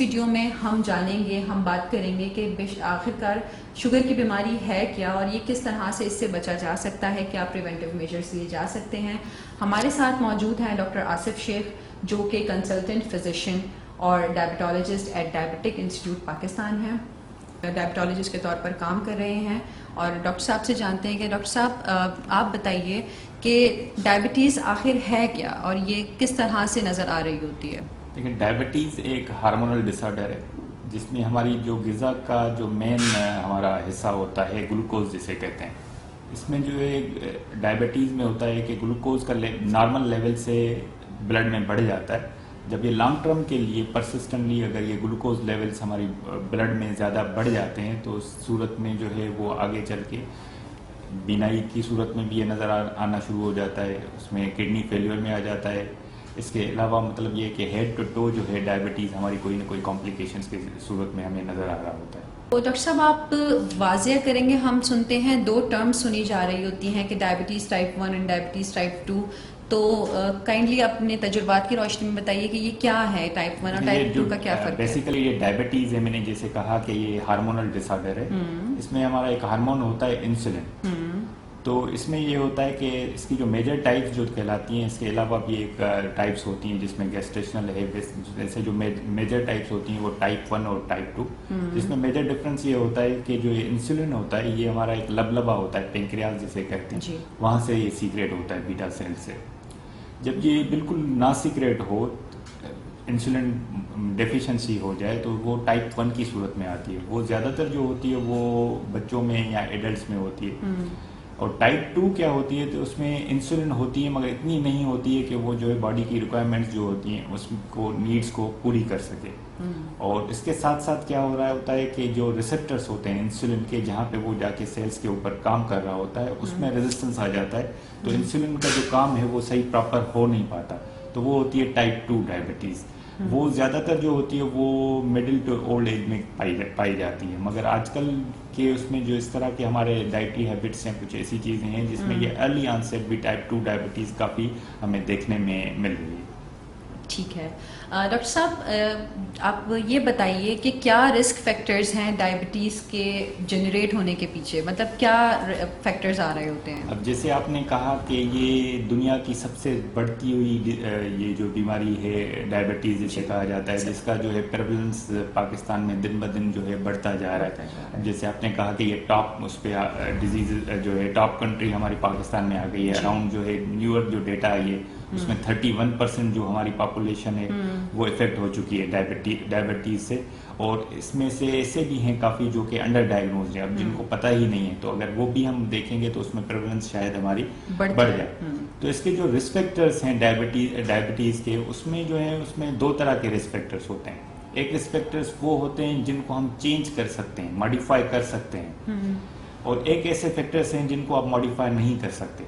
Video میں ہم جانیں گے، ہم بات کریں گے کہ آخرکار شوگر کی بیماری ہے کیا اور یہ کس طرح سے اس سے بچا جا سکتا ہے، کیا پریونٹیو میجرز لیے جا سکتے ہیں۔ ہمارے ساتھ موجود ہیں ڈاکٹر آصف شیخ جو کہ کنسلٹنٹ فزیشین اور ڈائبٹالوجسٹ ایٹ ڈائبٹک انسٹیٹیوٹ پاکستان ہیں، ڈائبٹالوجسٹ کے طور پر کام کر رہے ہیں۔ اور ڈاکٹر صاحب سے جانتے ہیں کہ ڈاکٹر صاحب آپ بتائیے کہ ڈائبٹیز آخر ہے کیا اور یہ کس طرح سے نظر آ رہی ہوتی ہے؟ لیکن ڈائبٹیز ایک ہارمونل ڈس آرڈر ہے جس میں ہماری جو غذا کا جو مین ہمارا حصہ ہوتا ہے گلوکوز جسے کہتے ہیں، اس میں جو ہے ڈائبٹیز میں ہوتا ہے کہ گلوکوز کا نارمل لیول سے بلڈ میں بڑھ جاتا ہے۔ جب یہ لانگ ٹرم کے لیے پرسسٹنٹلی اگر یہ گلوکوز لیولز ہماری بلڈ میں زیادہ بڑھ جاتے ہیں تو اس صورت میں جو ہے وہ آگے چل کے بینائی کی صورت میں بھی یہ نظر آنا شروع ہو جاتا ہے، اس میں کڈنی فیلیور میں آ جاتا ہے۔ اس کے علاوہ مطلب یہ کہ ہیڈ ٹو ٹو جو ہے ڈائبٹیز ہماری کوئی نہ کوئی کمپلیکیشنز کی صورت میں ہمیں نظر آ رہا ہوتا ہے۔ تو ڈاکٹر صاحب آپ واضح کریں گے، ہم سنتے ہیں دو ٹرمز سنی جا رہی ہوتی ہیں کہ diabetes type 1 and diabetes type 2، تو کائنڈلی اپنے تجربات کی روشنی میں بتائیے کہ یہ کیا ہے، ٹائپ 1 اور ٹائپ 2 کا کیا فرق ہے؟ بیسیکلی یہ ڈائبٹیز ہے، میں نے جیسے کہا کہ یہ ہارمونل ڈس آرڈر ہے، اس میں ہمارا ایک ہارمون ہوتا ہے انسولن، تو اس میں یہ ہوتا ہے کہ اس کی جو میجر ٹائپس جو کہلاتی ہیں، اس کے علاوہ بھی ایک ٹائپس ہوتی ہیں جس میں گیسٹیشنل ہے، جیسے جو میجر ٹائپس ہوتی ہیں وہ ٹائپ 1 اور ٹائپ 2، جس میں میجر ڈفرینس یہ ہوتا ہے کہ جو انسولن ہوتا ہے یہ ہمارا ایک لبلبا ہوتا ہے، پینکریاس جسے کہتے ہیں، وہاں سے یہ سیکریٹ ہوتا ہے بیٹا سیل سے۔ جب یہ بالکل نہ سیکریٹ ہو، انسولن ڈیفیشنسی ہو جائے تو وہ ٹائپ 1 کی صورت میں آتی ہے، وہ زیادہ تر جو ہوتی ہے وہ بچوں میں یا ایڈلٹس میں ہوتی ہے۔ اور ٹائپ 2 کیا ہوتی ہے تو اس میں انسولن ہوتی ہے مگر اتنی نہیں ہوتی ہے کہ وہ جو ہے باڈی کی ریکوائرمنٹس جو ہوتی ہیں اس کو نیڈس کو پوری کر سکے۔ اور اس کے ساتھ ساتھ کیا ہو رہا ہوتا ہے کہ جو ریسپٹرس ہوتے ہیں انسولن کے، جہاں پہ وہ جا کے سیلز کے اوپر کام کر رہا ہوتا ہے، اس میں ریزسٹنس آ جاتا ہے، تو انسولن کا جو کام ہے وہ صحیح پراپر ہو نہیں پاتا، تو وہ ہوتی ہے ٹائپ 2 ڈائبٹیز۔ وہ زیادہ تر جو ہوتی ہے وہ مڈل ٹو اولڈ ایج میں پائی جاتی ہے، مگر آج کل کے اس میں جو اس طرح کے ہمارے ڈائٹری ہیبٹس ہیں، کچھ ایسی چیزیں ہیں جس میں یہ ارلی آنسٹ بھی ٹائپ 2 ڈائبٹیز کافی ہمیں دیکھنے میں مل رہی ہے۔ ٹھیک ہے ڈاکٹر صاحب، آپ یہ بتائیے کہ کیا رسک فیکٹرز ہیں ڈائبٹیز کے جنریٹ ہونے کے پیچھے، مطلب کیا فیکٹرز آ رہے ہوتے ہیں؟ اب جیسے آپ نے کہا کہ یہ دنیا کی سب سے بڑھتی ہوئی یہ جو بیماری ہے ڈائبٹیز جسے کہا جاتا ہے، جس کا جو ہے پریولنس پاکستان میں دن بدن جو ہے بڑھتا جا رہا ہے۔ جیسے آپ نے کہا کہ یہ ٹاپ اس پہ ڈیزیز جو ہے ٹاپ کنٹری ہماری پاکستان میں آ گئی ہے، اراؤنڈ جو ہے نیو یارک جو ڈیٹا ہے اس میں 31% جو ہماری پاپولیشن ہے وہ افیکٹ ہو چکی ہے ڈائبٹیز سے، اور اس میں سے ایسے بھی ہیں کافی جو کہ انڈر ڈائگنوزڈ ہیں، اب جن کو پتہ ہی نہیں ہے، تو اگر وہ بھی ہم دیکھیں گے تو اس میں پریولنس شاید ہماری بڑھ جائے۔ تو اس کے جو رسک فیکٹرز ہیں ڈائبٹیز کے، اس میں جو ہے اس میں دو طرح کے رسک فیکٹرز ہوتے ہیں۔ ایک رسک فیکٹرز وہ ہوتے ہیں جن کو ہم چینج کر سکتے ہیں، ماڈیفائی کر سکتے ہیں، اور ایک ایسے فیکٹرز ہیں جن کو آپ ماڈیفائی نہیں کر سکتے،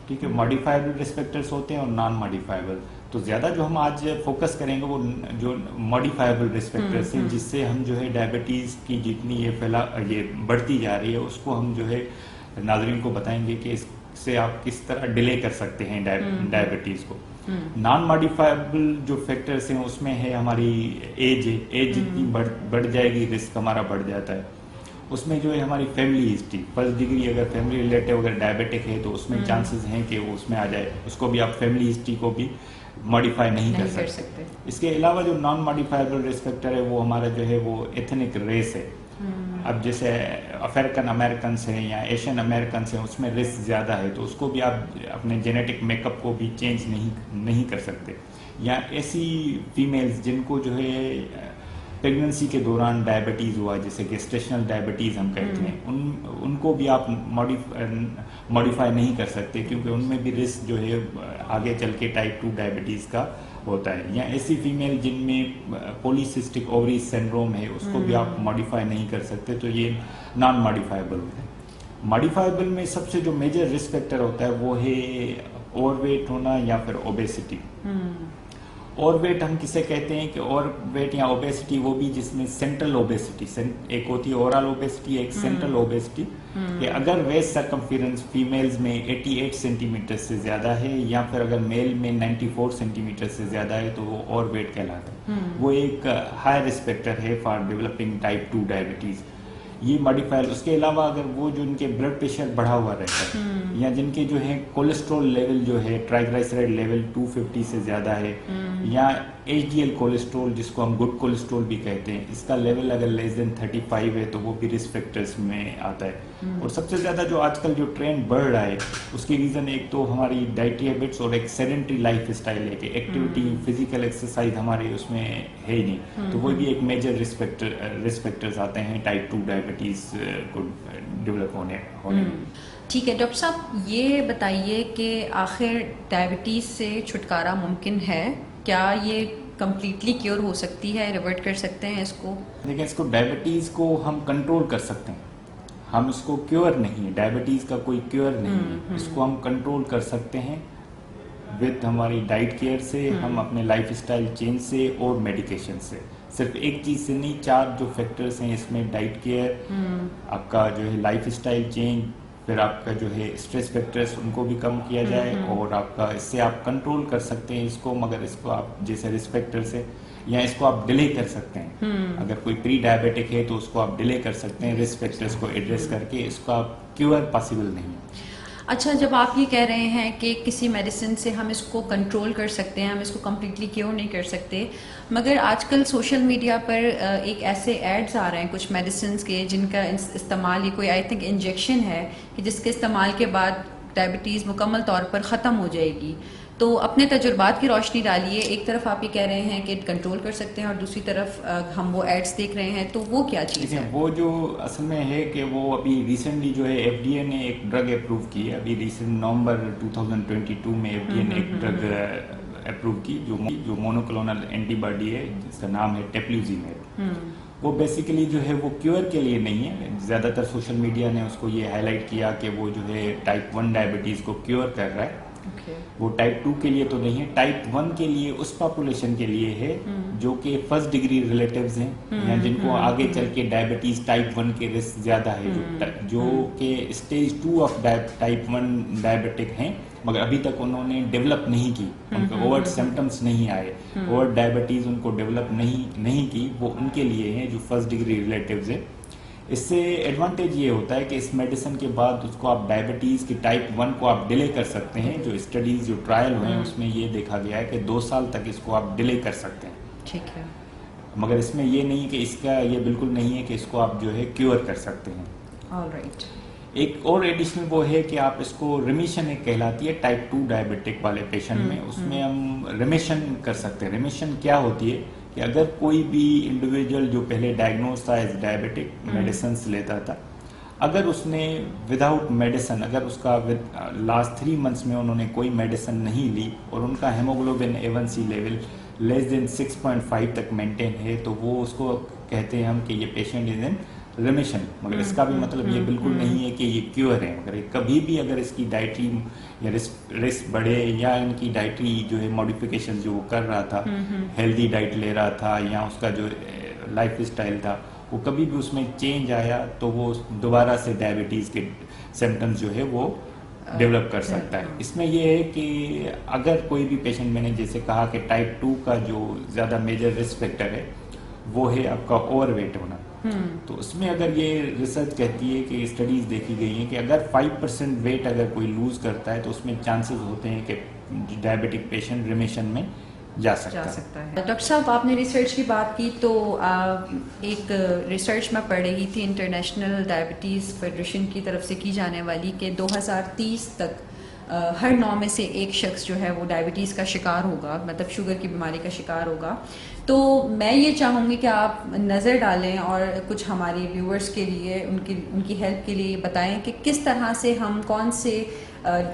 ٹھیک ہے، ماڈیفائبل رسک فیکٹرز ہوتے ہیں اور نان ماڈیفائبل۔ تو زیادہ جو ہم آج فوکس کریں گے وہ جو ماڈیفائبل رسک فیکٹرز ہیں، جس سے ہم جو ہے ڈائبٹیز کی جتنی یہ بڑھتی جا رہی ہے اس کو ہم جو ہے ناظرین کو بتائیں گے کہ اس سے آپ کس طرح ڈیلے کر سکتے ہیں ڈائبٹیز کو۔ نان ماڈیفائبل جو فیکٹرز ہیں اس میں ہے ہماری ایج جتنی بڑھ جائے گی رسک ہمارا بڑھ جاتا ہے۔ اس میں جو ہے ہماری فیملی ہسٹری، فرسٹ ڈگری اگر فیملی ریلیٹیو اگر ڈائبٹک ہے تو اس میں چانسز ہیں کہ وہ اس میں آ جائے، اس کو بھی آپ فیملی ہسٹری کو بھی ماڈیفائی نہیں کر سکتے۔ اس کے علاوہ جو نان ماڈیفائبل رسک فیکٹر ہے وہ ہمارا جو ہے وہ ایتھنک ریس ہے۔ اب جیسے افریقن امریکنس ہیں یا ایشین امریکنس ہیں، اس میں رسک زیادہ ہے، تو اس کو بھی آپ اپنے جینیٹک میک اپ کو بھی چینج نہیں کر سکتے۔ یا ایسی فیمیلز جن کو جو ہے پریگننسی کے دوران ڈائبٹیز ہوا، جیسے گیسٹیشنل ڈائبٹیز ہم کہتے ہیں، ان کو بھی آپ ماڈیفائی نہیں کر سکتے، کیونکہ ان میں بھی رسک جو ہے آگے چل کے ٹائپ 2 ڈائبٹیز کا ہوتا ہے۔ یا ایسی فیمیل جن میں پولیسسٹک اووری سنڈروم ہے، اس کو بھی آپ ماڈیفائی نہیں کر سکتے، تو یہ نان ماڈیفائبل ہوتے ہیں۔ ماڈیفائبل میں سب سے جو میجر رسک فیکٹر ہوتا ہے وہ ہے اوور ویٹ ہونا یا پھر اوبیسٹی۔ اور ویٹ ہم کسے کہتے ہیں کہ اور ویٹ یا اوبیسٹی وہ بھی جس میں سینٹرل اوبیسٹی، ایک ہوتی ہے اورال اوبیسٹی، ایک سینٹرل اوبیسٹی، کہ اگر ویسٹ سرکمفیرنس فیمیلز میں 88 سینٹی میٹر سے زیادہ ہے یا پھر اگر میل میں 94 سینٹی میٹر سے زیادہ ہے تو وہ اور ویٹ کہلاتا ہے. وہ ایک ہائی رسک فیکٹر ہے فار ڈیولپنگ ٹائپ 2 ڈائبٹیز. یہ ماڈیفائر. اس کے علاوہ اگر وہ جو ان کے بلڈ پریشر بڑھا ہوا رہتا ہے یا جن کے جو ہے کولیسٹرول لیول جو ہے ٹرائیگلائسرائڈ لیول 250 سے زیادہ ہے یا ایچ ڈی ایل کولیسٹرول جس کو ہم گڈ کولیسٹرول بھی کہتے ہیں، اس کا لیول اگر لیس دین 35 ہے تو وہ بھی رسک فیکٹرز میں آتا ہے. اور سب سے زیادہ جو آج کل جو ٹرینڈ بڑھ رہا ہے اس کی ریزن ایک تو ہماری ڈائٹری ہیبٹس اور ایک سیڈنٹری لائف اسٹائل ہے کہ ایکٹیویٹی فزیکل ایکسرسائز ہمارے اس میں ہے ہی نہیں، تو وہ بھی ایک میجر رسک فیکٹرز آتے ہیں ٹائپ 2 ڈائبٹیز کو ڈیولپ ہونے میں. ٹھیک ہے ڈاکٹر صاحب، یہ بتائیے کہ آخر ڈائبٹیز سے چھٹکارا ممکن ہے کیا؟ یہ کمپلیٹلی کیور ہو سکتی ہے، ریورٹ کر سکتے ہیں اس کو؟ دیکھیں، اس کو ڈائبٹیز کو ہم کنٹرول کر سکتے ہیں، ہم اس کو کیور نہیں ہے، ڈائبٹیز کا کوئی کیور نہیں ہے، اس کو ہم کنٹرول کر سکتے ہیں وتھ ہماری ڈائٹ کیئر سے، ہم اپنے لائف اسٹائل چینج سے اور میڈیکیشن سے. صرف ایک چیز سے نہیں، 4 جو فیکٹرز ہیں اس میں ڈائٹ کیئر، آپ کا جو ہے لائف اسٹائل چینج، پھر آپ کا جو ہے اسٹریس فیکٹرز ان کو بھی کم کیا جائے اور آپ کا اس سے آپ کنٹرول کر سکتے ہیں اس کو. مگر اس کو آپ جیسے رسک فیکٹر سے یا اس کو آپ ڈیلے کر سکتے ہیں. اگر کوئی پری ڈائبیٹک ہے تو اس کو آپ ڈیلے کر سکتے ہیں رسک فیکٹرز کو ایڈریس کر کے. اس کا کیور پاسبل نہیں ہے. اچھا، جب آپ یہ کہہ رہے ہیں کہ کسی میڈیسن سے ہم اس کو کنٹرول کر سکتے ہیں، ہم اس کو کمپلیٹلی کیور نہیں کر سکتے، مگر آج کل سوشل میڈیا پر ایک ایسے ایڈز آ رہے ہیں کچھ میڈیسنز کے جن کا استعمال، یہ کوئی آئی تھنک انجیکشن ہے کہ جس کے استعمال کے بعد ڈائبٹیز مکمل طور پر ختم ہو جائے گی. تو اپنے تجربات کی روشنی ڈالیے. ایک طرف آپ یہ کہہ رہے ہیں کہ کنٹرول کر سکتے ہیں اور دوسری طرف ہم وہ ایڈز دیکھ رہے ہیں، تو وہ کیا چیز ہے؟ وہ جو اصل میں ہے کہ وہ ابھی ریسنٹلی جو ہے ایف ڈی اے نے ایک ڈرگ اپروو کی ہے. ابھی ریسنٹ نومبر 2022 میں ایف ڈی اے نے ایک ڈرگ اپروو کی جو مونوکلونل اینٹی باڈی ہے جس کا نام ہے ٹیپلیوزیمیب. وہ بیسیکلی جو ہے وہ کیور کے لیے نہیں ہے. زیادہ تر سوشل میڈیا نے اس کو یہ ہائی لائٹ کیا کہ وہ جو ہے ٹائپ 1 ڈائبٹیز کو کیور کر رہا ہے. وہ ٹائپ 2 کے لیے تو نہیں ہے، ٹائپ 1 کے لیے اس پاپولیشن کے لیے ہے جو کہ فرسٹ ڈگری ریلیٹیوز ہیں یا جن کو آگے چل کے ڈائبٹیز ٹائپ 1 کے رسک زیادہ ہے، جو کہ اسٹیج 2 آف ٹائپ 1 ڈائبٹک ہیں مگر ابھی تک انہوں نے ڈیولپ نہیں کی، ان کو اوورٹ سمٹمس نہیں آئے، اوورٹ ڈائبٹیز ان کو ڈیولپ نہیں کی. وہ ان کے لیے ہیں جو فرسٹ ڈگری ریلیٹیوز ہیں. اس سے ایڈوانٹیج یہ ہوتا ہے کہ اس میڈیسن کے بعد اس کو آپ ڈائبٹیز کی ٹائپ 1 کو آپ ڈیلے کر سکتے ہیں. جو اسٹڈیز جو ٹرائل ہوئے ہیں اس میں یہ دیکھا گیا ہے کہ 2 سال تک اس کو آپ ڈیلے کر سکتے ہیں. ٹھیک ہے، مگر اس میں یہ نہیں کہ اس کا یہ بالکل نہیں ہے کہ اس کو آپ جو ہے کیور کر سکتے ہیں. All right. ایک اور ایڈیشنل وہ ہے کہ آپ اس کو ریمیشن ایک کہلاتی ہے ٹائپ 2 ڈائبٹک والے پیشنٹ میں، اس میں ہم ریمیشن کر سکتے ہیں. ریمیشن کیا ہوتی ہے کہ اگر کوئی بھی انڈیویجول جو پہلے ڈائگنوز تھا ایز ڈائبٹک میڈیسنس لیتا تھا، اگر اس نے وداؤٹ میڈیسن، اگر اس کا لاسٹ 3 منتھس میں انہوں نے کوئی میڈیسن نہیں لی اور ان کا ہیموگلوبن A1C لیول لیس دین 6.5 تک مینٹین ہے تو وہ اس کو کہتے ہیں ہم کہ یہ پیشنٹ از ان ریمیشن. مگر اس کا بھی مطلب یہ بالکل نہیں ہے کہ یہ کیور ہے. مگر کبھی بھی اگر اس کی ڈائٹری یا رسک بڑھے یا ان کی ڈائٹری جو ہے موڈیفیکیشن جو وہ کر رہا تھا، ہیلدی ڈائٹ لے رہا تھا یا اس کا جو لائف اسٹائل تھا وہ کبھی بھی اس میں چینج آیا تو وہ دوبارہ سے ڈائبٹیز کے سمٹمز جو ہے وہ ڈیولپ کر سکتا ہے. اس میں یہ ہے کہ اگر کوئی بھی پیشنٹ، میں نے جیسے کہا کہ ٹائپ 2 کا جو زیادہ میجر رسک فیکٹر ہے وہ ہے آپ کا اوور ویٹ ہونا. تو اس میں اگر یہ ریسرچ کہتی ہے کہ اسٹڈیز دیکھی گئی ہیں کہ اگر 5% ویٹ اگر کوئی لوز کرتا ہے تو اس میں چانسز ہوتے ہیں کہ ڈائبٹک پیشنٹ ریمیشن میں جا سکتا ہے. ڈاکٹر صاحب، آپ نے ریسرچ کی بات کی تو ایک ریسرچ میں پڑھ رہی تھی انٹرنیشنل ڈائبٹیز فیڈریشن کی طرف سے کی جانے والی کہ 2030 تک ہر 9 میں سے 1 شخص جو ہے وہ ڈائبٹیز کا شکار ہوگا، مطلب شوگر کی بیماری کا شکار ہوگا. تو میں یہ چاہوں گی کہ آپ نظر ڈالیں اور کچھ ہماری ویورز کے لیے ان کی ہیلپ کے لیے بتائیں کہ کس طرح سے ہم کون سے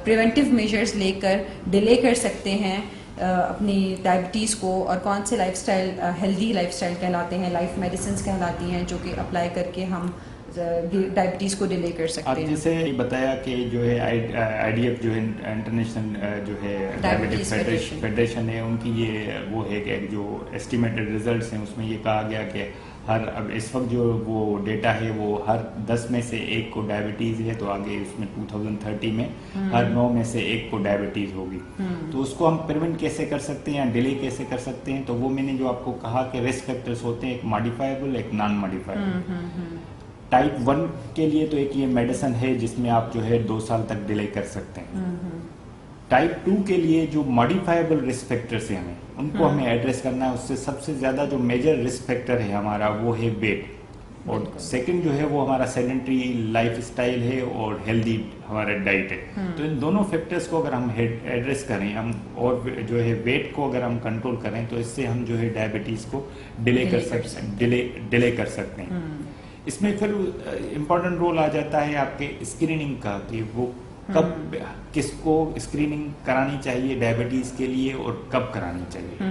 پریونٹیو میجرز لے کر ڈیلے کر سکتے ہیں اپنی ڈائبٹیز کو، اور کون سے life style healthy life style کہلاتے ہیں، لائف میڈیسنز کہلاتی ہیں جو کہ اپلائی کر کے ہم ڈائبٹیز کو ڈیلے کر سکتے ہیں. جیسے بتایا کہ جو ہے IDF جو ہے انٹرنیشنل جو ہے ڈائبٹک فیڈریشن ہے، ان کی یہ وہ ہے کہ جو ایسٹیمیٹڈ ریزلٹس ہیں اس میں یہ کہا گیا کہ اب اس وقت جو وہ ڈیٹا ہے وہ ہر 10 میں سے 1 کو ڈائبٹیز ہے، تو آگے اس میں 2030 میں ہر 9 میں سے 1 کو ڈائبٹیز ہوگی. تو اس کو ہم پریونٹ کیسے کر سکتے ہیں یا ڈیلے کیسے کر سکتے ہیں؟ تو وہ میں نے جو آپ کو کہا کہ رسک فیکٹرز ہوتے ہیں، ایک ماڈیفائبل ایک نان ماڈیفائبل. ٹائپ 1 کے لیے تو ایک یہ میڈیسن ہے جس میں آپ جو ہے 2 سال تک ڈیلے کر سکتے ہیں. ٹائپ 2 کے لیے جو ماڈیفائبل رسک فیکٹرز ہیں ان کو ہمیں ایڈریس کرنا ہے. اس سے سب سے زیادہ جو میجر رسک فیکٹر ہے ہمارا وہ ہے ویٹ، اور سیکنڈ جو ہے وہ ہمارا سیڈنٹری لائف اسٹائل ہے اور ہیلدی ہمارا ڈائٹ ہے. تو ان دونوں فیکٹرز کو اگر ہم ایڈریس کریں ہم اور جو ہے ویٹ کو اگر ہم کنٹرول کریں تو اس سے ہم جو ہے ڈائبٹیز کو ڈیلے کر سکتے ہیں. اس میں پھر امپورٹنٹ رول آ جاتا ہے آپ کے اسکریننگ کا، کہ وہ کب کس کو اسکریننگ کرانی چاہیے ڈائبٹیز کے لیے اور کب کرانی چاہیے.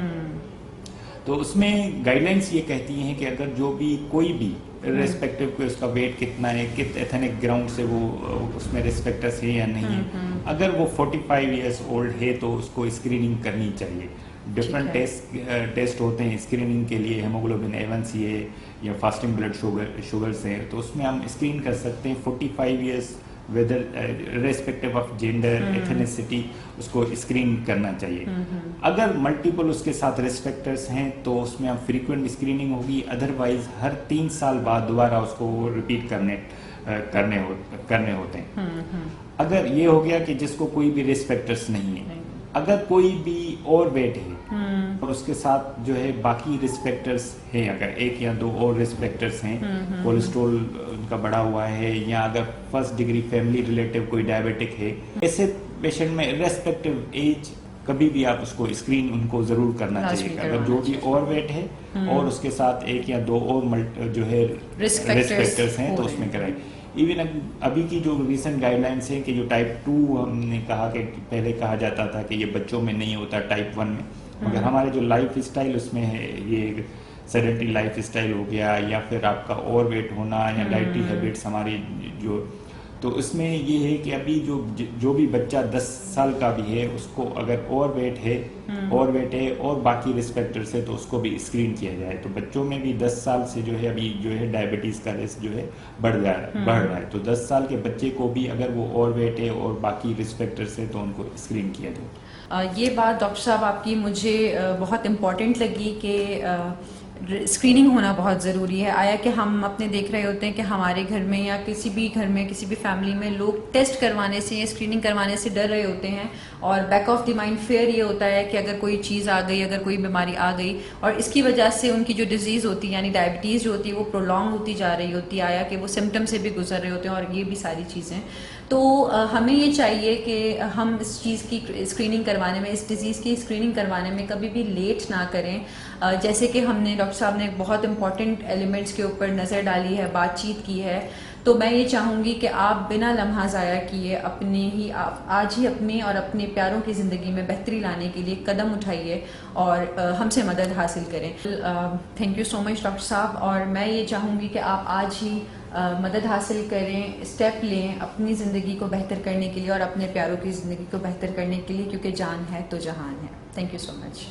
تو اس میں گائیڈ لائنس یہ کہتی ہیں کہ اگر جو بھی کوئی بھی ریسپیکٹو کہ اس کا ویٹ کتنا ہے، کت ایتھنک گراؤنڈ سے وہ اس میں ریسپیکٹرس ہے یا نہیں ہے، اگر وہ 45 ایئرس اولڈ ہے تو اس کو اسکریننگ کرنی چاہیے. ڈفرینٹ ٹیسٹ ہوتے ہیں اسکریننگ کے لیے، ہیموگلوبن A1C ہے یا فاسٹنگ بلڈ شوگرس ہیں، تو اس میں ہم اسکرین کر سکتے ہیں 45 years whether respective of gender ethnicity, اس کو اسکرین کرنا چاہیے. اگر ملٹیپل اس کے ساتھ رسک فیکٹرس ہیں تو اس میں ہم فریکوینٹ اسکریننگ ہوگی، ادروائز ہر 3 سال بعد دوبارہ اس کو ریپیٹ کرنے ہوتے ہیں. اگر یہ ہو گیا کہ جس کو کوئی بھی رسک فیکٹرس نہیں ہے، اگر کوئی بھی اوور ویٹ ہے اور اس کے ساتھ جو ہے باقی رسک فیکٹرس ہیں، اگر 1 یا 2 اور رسک فیکٹرس ہیں، کولیسٹرول ان کا بڑا ہوا ہے یا اگر فرسٹ ڈگری فیملی ریلیٹو کوئی ڈائبٹک ہے، ایسے پیشنٹ میں ریسپیکٹو ایج کبھی بھی آپ اس کو اسکرین ان کو ضرور کرنا چاہیے. اگر جو بھی اوور ویٹ ہے اور اس کے ساتھ 1 یا 2 اور جو ہے رسک فیکٹرس ہیں تو اس میں کرائیں. ایون ابھی کی جو ریسنٹ گائیڈ لائنس ہیں کہ جو ٹائپ 2 ہم نے کہا کہ پہلے کہا جاتا تھا کہ یہ بچوں میں نہیں ہوتا، ٹائپ 1 میں، مگر ہمارے جو لائف اسٹائل اس میں ہے، یہ سیڈنٹری لائف اسٹائل ہو گیا یا پھر آپ کا اوور ویٹ ہونا یا ڈائٹری ہیبٹس ہماری جو، تو اس میں یہ ہے کہ ابھی جو بھی بچہ 10 سال کا بھی ہے اس کو اگر اوور ویٹ ہے اور باقی رسک فیکٹرس ہے تو اس کو بھی اسکرین کیا جائے. تو بچوں میں بھی 10 سال سے جو ہے ابھی جو ہے ڈائبٹیز کا رسک جو ہے بڑھ رہا ہے. تو 10 سال کے بچے کو بھی اگر وہ اوور ویٹ ہے اور باقی رسک فیکٹرس ہے تو ان کو اسکرین کیا جائے. یہ بات ڈاکٹر صاحب آپ کی مجھے بہت امپورٹنٹ لگی کہ اسکریننگ ہونا بہت ضروری ہے. آیا کہ ہم اپنے دیکھ رہے ہوتے ہیں کہ ہمارے گھر میں یا کسی بھی گھر میں کسی بھی فیملی میں لوگ ٹیسٹ کروانے سے یا اسکریننگ کروانے سے ڈر رہے ہوتے ہیں، اور back of the mind fear یہ ہوتا ہے کہ اگر کوئی چیز آ گئی، اگر کوئی بیماری آ گئی اور اس کی وجہ سے ان کی جو ڈیزیز ہوتی ہے یعنی ڈائبٹیز جو ہوتی ہے وہ پرولونگ ہوتی جا رہی ہوتی ہے، آیا کہ وہ سمٹم سے بھی گزر رہے ہوتے ہیں اور یہ بھی ساری چیزیں. تو ہمیں یہ چاہیے کہ ہم اس چیز کی اسکریننگ کروانے میں، اس ڈیزیز کی اسکریننگ کروانے میں کبھی بھی لیٹ نہ کریں. جیسے کہ ہم نے ڈاکٹر صاحب نے بہت امپورٹنٹ ایلیمنٹس کے اوپر نظر ڈالی ہے، بات چیت کی ہے، تو میں یہ چاہوں گی کہ آپ بنا لمحہ ضائع کیے آج ہی اپنی اور اپنے پیاروں کی زندگی میں بہتری لانے کے لیے قدم اٹھائیے اور ہم سے مدد حاصل کریں. Thank you so much doctor صاحب. اور میں یہ چاہوں گی کہ آپ آج ہی مدد حاصل کریں، اسٹیپ لیں اپنی زندگی کو بہتر کرنے کے لیے اور اپنے پیاروں کی زندگی کو بہتر کرنے کے لیے، کیونکہ جان ہے تو جہان ہے. Thank you so much.